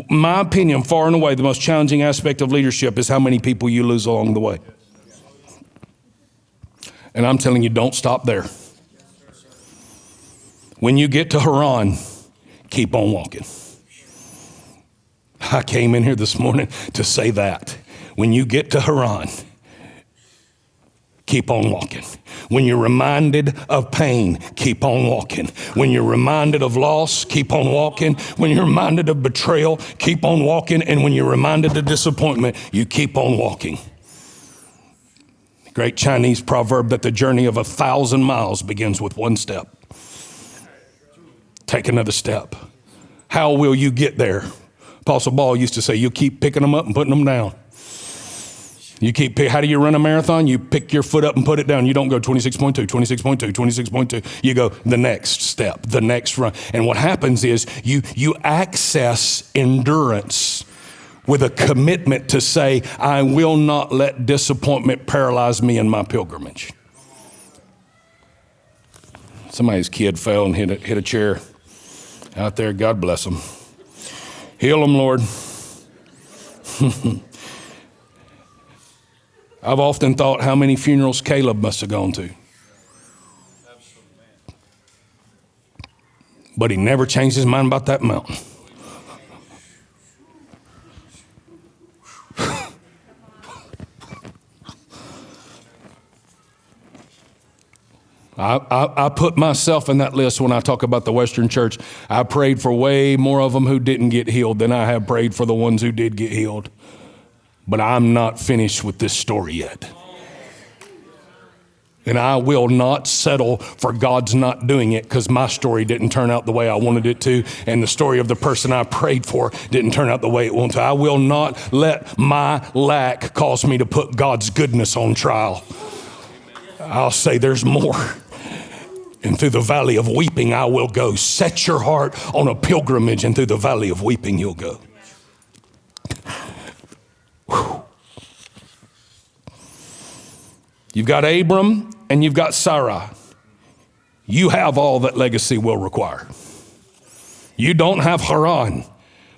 My opinion, far and away, the most challenging aspect of leadership is how many people you lose along the way. And I'm telling you, don't stop there. When you get to Haran, keep on walking. I came in here this morning to say that. When you get to Haran, keep on walking. When you're reminded of pain, keep on walking. When you're reminded of loss, keep on walking. When you're reminded of betrayal, keep on walking. And when you're reminded of disappointment, you keep on walking. The great Chinese proverb that the journey of 1,000 miles begins with one step. Take another step. How will you get there? Apostle Paul used to say, you keep picking them up and putting them down. How do you run a marathon? You pick your foot up and put it down. You don't go 26.2, 26.2, 26.2. You go the next step, the next run. And what happens is you access endurance with a commitment to say, I will not let disappointment paralyze me in my pilgrimage. Somebody's kid fell and hit a chair out there. God bless them. Heal them, Lord. I've often thought how many funerals Caleb must have gone to. But he never changed his mind about that mountain. I put myself in that list when I talk about the Western church. I prayed for way more of them who didn't get healed than I have prayed for the ones who did get healed. But I'm not finished with this story yet. And I will not settle for God's not doing it because my story didn't turn out the way I wanted it to, and the story of the person I prayed for didn't turn out the way it wanted to. I will not let my lack cause me to put God's goodness on trial. I'll say there's more. And through the valley of weeping, I will go. Set your heart on a pilgrimage, and through the valley of weeping, you'll go. Whew. You've got Abram and you've got Sarah. You have all that legacy will require. You don't have Haran,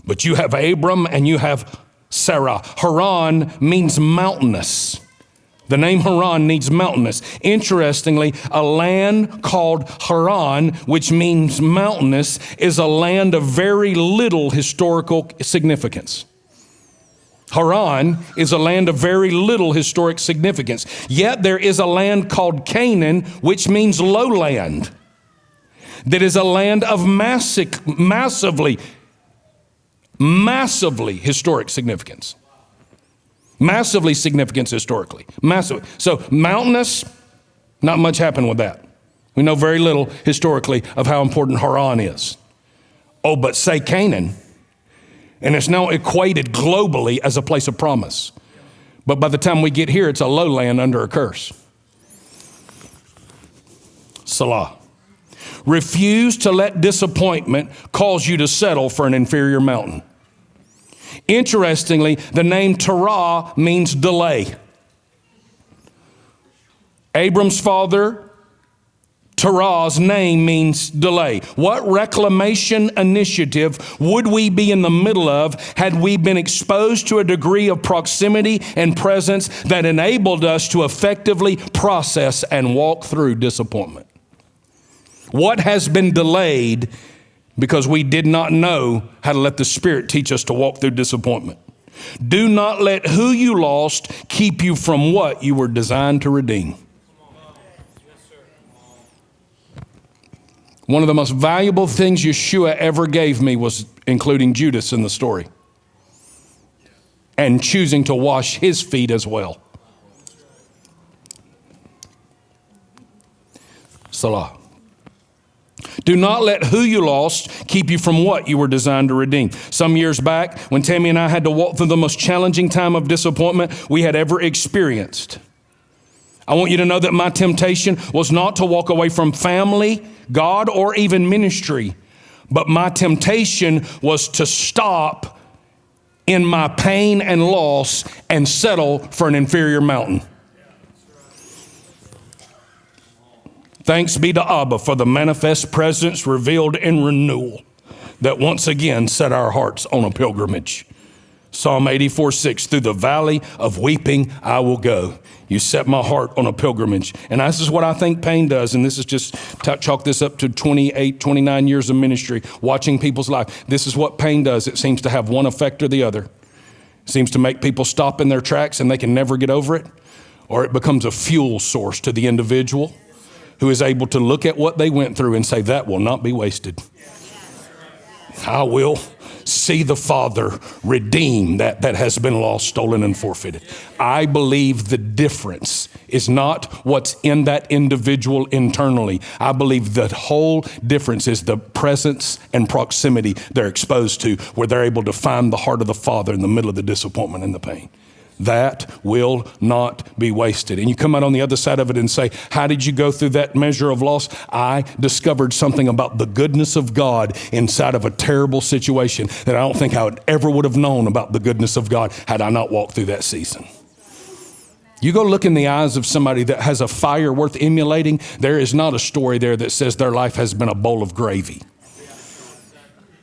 but you have Abram and you have Sarah. Haran means mountainous. The name Haran means mountainous. Interestingly, a land called Haran, which means mountainous, is a land of very little historical significance. Haran is a land of very little historic significance. Yet there is a land called Canaan, which means lowland. That is a land of massively historic significance. Massively significance historically. Massive. So mountainous, not much happened with that. We know very little historically of how important Haran is. Oh, but say Canaan, and it's now equated globally as a place of promise. But by the time we get here, it's a lowland under a curse. Salah. Refuse to let disappointment cause you to settle for an inferior mountain. Interestingly, the name Terah means delay. Abram's father, Terah's name means delay. What reclamation initiative would we be in the middle of had we been exposed to a degree of proximity and presence that enabled us to effectively process and walk through disappointment? What has been delayed because we did not know how to let the Spirit teach us to walk through disappointment? Do not let who you lost keep you from what you were designed to redeem. One of the most valuable things Yeshua ever gave me was including Judas in the story and choosing to wash his feet as well. Salah. Do not let who you lost keep you from what you were designed to redeem. Some years back, when Tammy and I had to walk through the most challenging time of disappointment we had ever experienced, I want you to know that my temptation was not to walk away from family, God, or even ministry, but my temptation was to stop in my pain and loss and settle for an inferior mountain. Thanks be to Abba for the manifest presence revealed in renewal. that once again set our hearts on a pilgrimage. Psalm 84:6, through the valley of weeping, I will go. You set my heart on a pilgrimage. And this is what I think pain does. And this is just, chalk this up to 28, 29 years of ministry, watching people's life. This is what pain does. It seems to have one effect or the other. It seems to make people stop in their tracks and they can never get over it. Or it becomes a fuel source to the individual who is able to look at what they went through and say, that will not be wasted. I will see the Father redeem that has been lost, stolen, and forfeited. I believe the difference is not what's in that individual internally. I believe the whole difference is the presence and proximity they're exposed to, where they're able to find the heart of the Father in the middle of the disappointment and the pain. That will not be wasted. And you come out on the other side of it and say, how did you go through that measure of loss? I discovered something about the goodness of God inside of a terrible situation that I don't think I would have known about the goodness of God had I not walked through that season. You go look in the eyes of somebody that has a fire worth emulating, there is not a story there that says their life has been a bowl of gravy.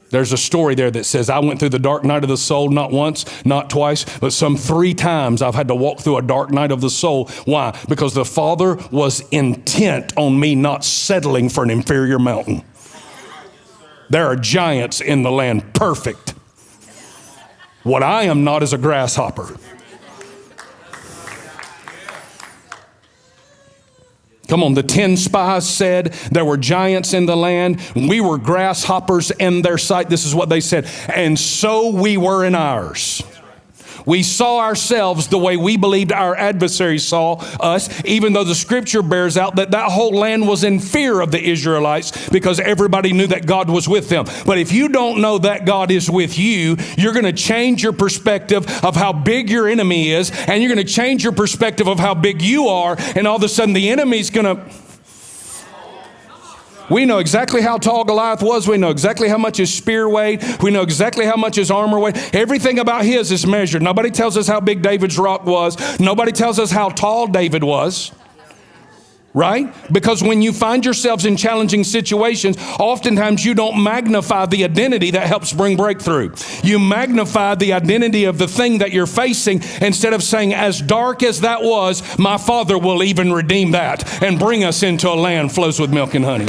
There's a story there that says, I went through the dark night of the soul, not once, not twice, but some 3 times I've had to walk through a dark night of the soul. Why? Because the Father was intent on me not settling for an inferior mountain. There are giants in the land, perfect. What I am not is a grasshopper. Come on, the 10 spies said there were giants in the land. We were grasshoppers in their sight. This is what they said. And so we were in ours. We saw ourselves the way we believed our adversaries saw us, even though the scripture bears out that whole land was in fear of the Israelites because everybody knew that God was with them. But if you don't know that God is with you, you're going to change your perspective of how big your enemy is, and you're going to change your perspective of how big you are, and all of a sudden the enemy's going to... We know exactly how tall Goliath was. We know exactly how much his spear weighed. We know exactly how much his armor weighed. Everything about his is measured. Nobody tells us how big David's rock was. Nobody tells us how tall David was. Right? Because when you find yourselves in challenging situations, oftentimes you don't magnify the identity that helps bring breakthrough. You magnify the identity of the thing that you're facing instead of saying, as dark as that was, my Father will even redeem that and bring us into a land flows with milk and honey.